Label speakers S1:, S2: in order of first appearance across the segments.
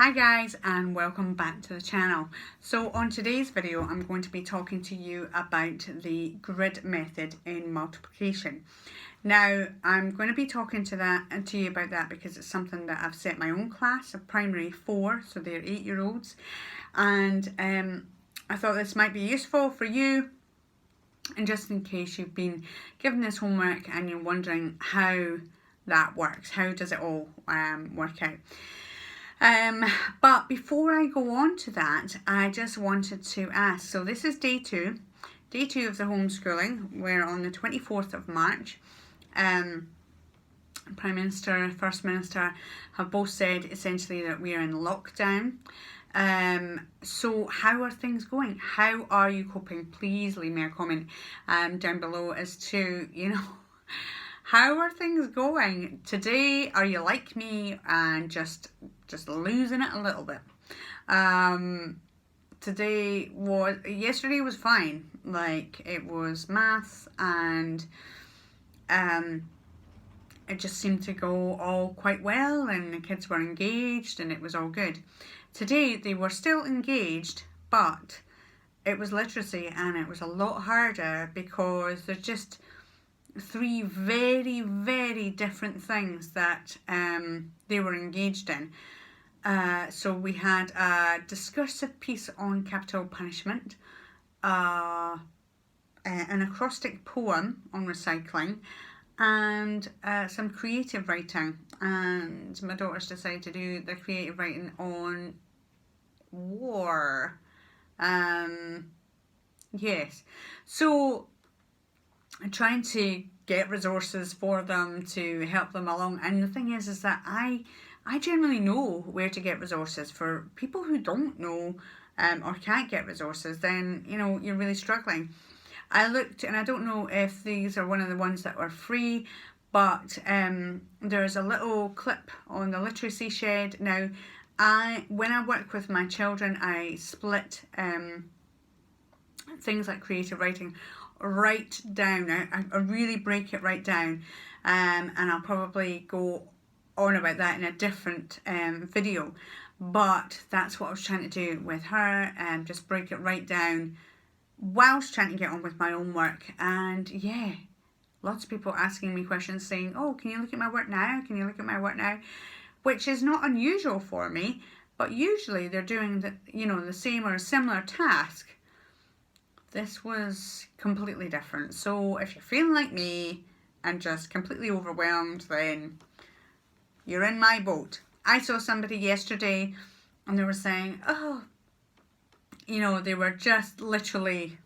S1: Hi guys, and welcome back to the channel. So on today's video I'm going to be talking to you about the grid method in multiplication. Now I'm going to be talking to you about that because it's something that I've set my own class of primary 4, so they're 8-year-olds, and I thought this might be useful for you, and just in case you've been given this homework and you're wondering how that works, how does it all work out. But before I go on to that, I just wanted to ask, so this is day two of the homeschooling. We're on the 24th of March. Prime Minister, First Minister have both said essentially that we are in lockdown. So how are things going? How are you coping? Please leave me a comment down below as to, how are things going today? Are you like me and just losing it a little bit? Yesterday was fine. Like, it was maths and it just seemed to go all quite well and the kids were engaged and it was all good. Today they were still engaged, but it was literacy and it was a lot harder because there's just three very, very different things that they were engaged in. So we had a discursive piece on capital punishment, an acrostic poem on recycling, and some creative writing. And my daughters decided to do the creative writing on war. Yes. So I'm trying to get resources for them to help them along. And the thing is that I generally know where to get resources. For people who don't know or can't get resources, then, you're really struggling. I looked, and I don't know if these are one of the ones that are free, but there's a little clip on the Literacy Shed. Now, when I work with my children, I split things like creative writing right down. I really break it right down, and I'll probably go on about that in a different video, but that's what I was trying to do with her, and just break it right down whilst trying to get on with my own work. And yeah, lots of people asking me questions saying, oh, can you look at my work now? Can you look at my work now? Which is not unusual for me, but usually they're doing the same or a similar task. This was completely different. So if you're feeling like me and just completely overwhelmed, then you're in my boat. I saw somebody yesterday and they were saying, they were just literally,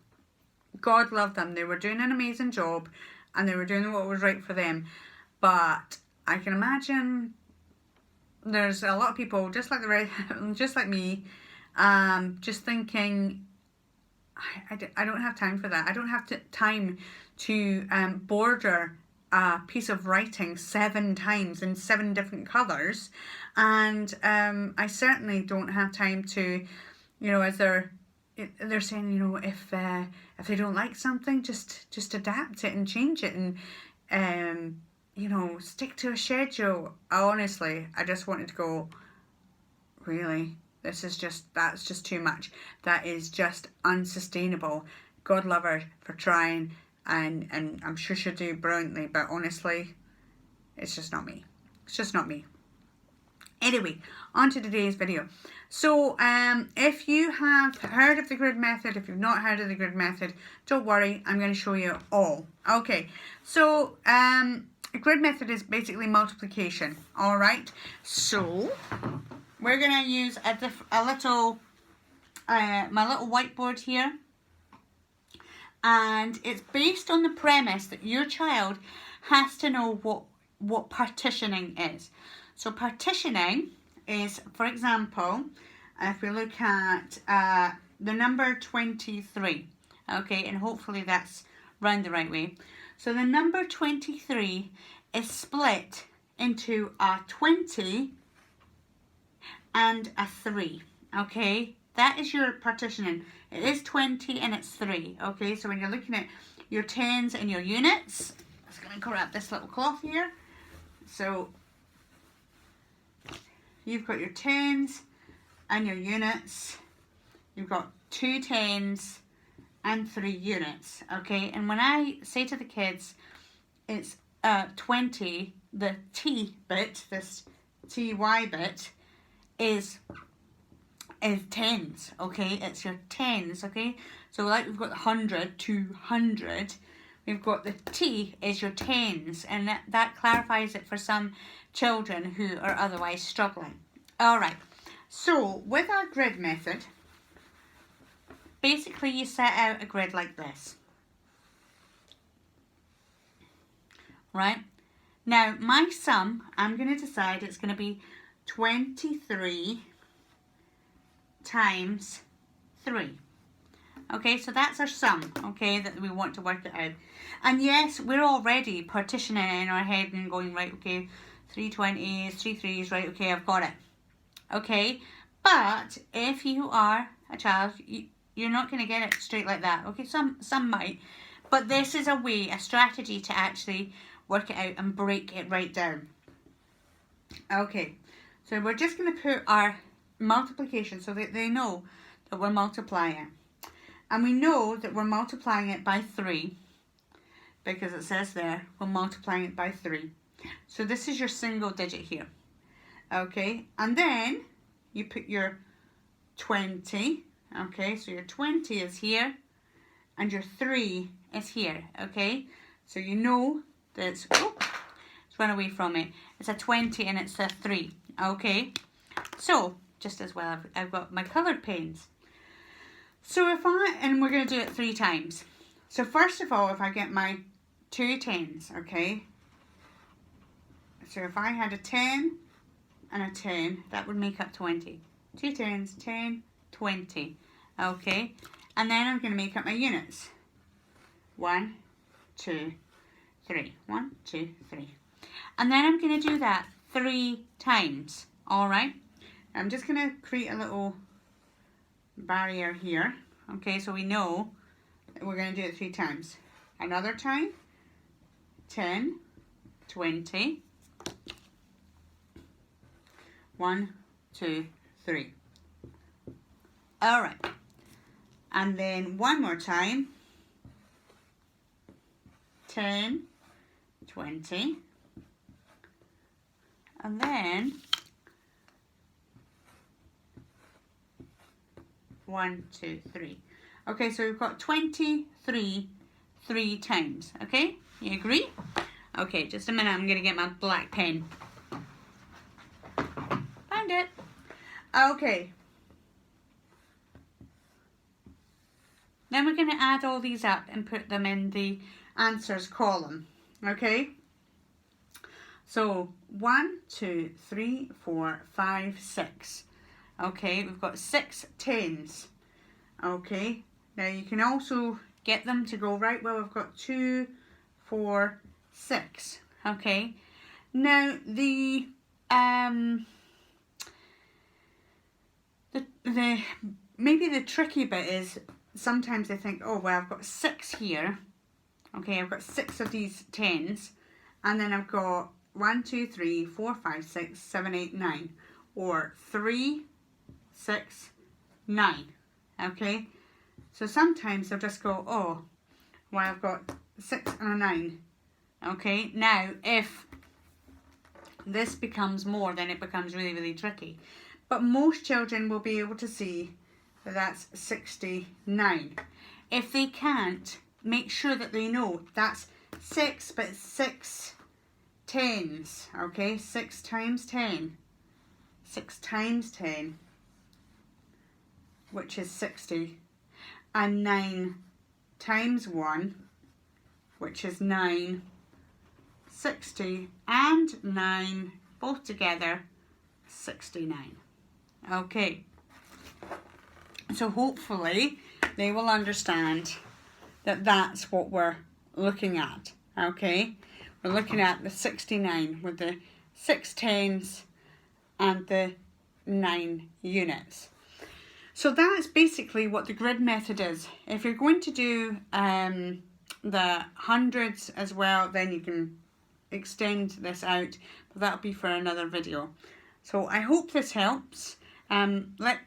S1: God love them. They were doing an amazing job and they were doing what was right for them. But I can imagine there's a lot of people just like me, just thinking, I don't have time for that. I don't have time to border a piece of writing 7 times in 7 different colours, and I certainly don't have time to, as they're saying, if they don't like something, just adapt it and change it and stick to a schedule. Honestly, I just wanted to go, really? That's just too much. That is just unsustainable. God love her for trying, and I'm sure she'll do brilliantly, but honestly, it's just not me. It's just not me. Anyway, on to today's video. So, if you have heard of the grid method, if you've not heard of the grid method, don't worry, I'm going to show you all. Okay, so, a grid method is basically multiplication, alright? So, we're going to use my little whiteboard here. And it's based on the premise that your child has to know what partitioning is. So partitioning is, for example, if we look at the number 23, okay, and hopefully that's round the right way. So the number 23 is split into a 20 and a 3, okay? That is your partitioning. It is 20 and it's 3, okay? So when you're looking at your tens and your units, I'm just going to grab this little cloth here. So you've got your tens and your units, you've got 2 tens and 3 units, okay? And when I say to the kids, it's 20, the T bit, this TY bit, is tens, okay? It's your tens, okay? So like we've got 100, 200, we've got the T is your tens, and that clarifies it for some children who are otherwise struggling. Alright, so with our grid method, basically you set out a grid like this. Right? Now my sum, I'm going to decide it's going to be 23 times 3. Okay, so that's our sum, okay, that we want to work it out. And yes, we're already partitioning it in our head and going, right, okay, 3 20s, 3 3s, right, okay, I've got it. Okay, but if you are a child, you're not going to get it straight like that. Okay, some might, but this is a way, a strategy to actually work it out and break it right down. Okay, so we're just going to put our multiplication so that they know that we're multiplying it. And we know that we're multiplying it by 3 because it says there we're multiplying it by 3. So this is your single digit here. Okay, and then you put your 20. Okay, so your 20 is here and your 3 is here. Okay, so you know that it's run away from it. It's a 20 and it's a 3. Okay, so just as well I've got my coloured pens. So and we're going to do it 3 times. So first of all, if I get my 2 tens, okay, so if I had a 10 and a 10, that would make up 20. 2 tens, 10, 20, okay, and then I'm going to make up my units. 1, 2, 3. 1, 2, 3. And then I'm going to do that 3 times, alright? I'm just going to create a little barrier here, okay, so we know that we're going to do it 3 times. Another time, 10, 20, 1, 2, 3. Alright, and then one more time, 10, 20, and then 1, 2, 3. Okay, so we've got 23 3 times. Okay, you agree? Okay, just a minute, I'm going to get my black pen. Found it. Okay. Then we're going to add all these up and put them in the answers column. Okay? So 1, 2, 3, 4, 5, 6. Okay, we've got 6 tens. Okay, now you can also get them to go right. Well, we've got 2, 4, 6. Okay, now the maybe the tricky bit is sometimes they think, oh well, I've got 6 here. Okay, I've got 6 of these tens, and then I've got 1, 2, 3, 4, 5, 6, 7, 8, 9, or 3, 6, 9. Okay, so sometimes they'll just go, oh, well, I've got 6 and a 9. Okay, now if this becomes more, then it becomes really, really tricky. But most children will be able to see that that's 69. If they can't, make sure that they know that's 6, but it's 6 tens. Okay, 6 times 10. 6 times 10, which is 60. And 9 times 1, which is 9. 60 and 9, both together, 69. Okay, so hopefully they will understand that that's what we're looking at. Okay, we're looking at the 69 with the 6 tens and the 9 units. So that's basically what the grid method is. If you're going to do the hundreds as well, then you can extend this out, but that'll be for another video. So I hope this helps.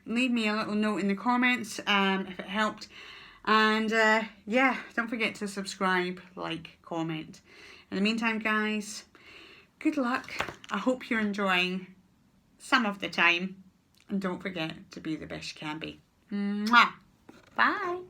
S1: Leave me a little note in the comments if it helped. And yeah, don't forget to subscribe, like, comment. In the meantime, guys, good luck. I hope you're enjoying some of the time. And don't forget to be the best you can be. Mwah. Bye.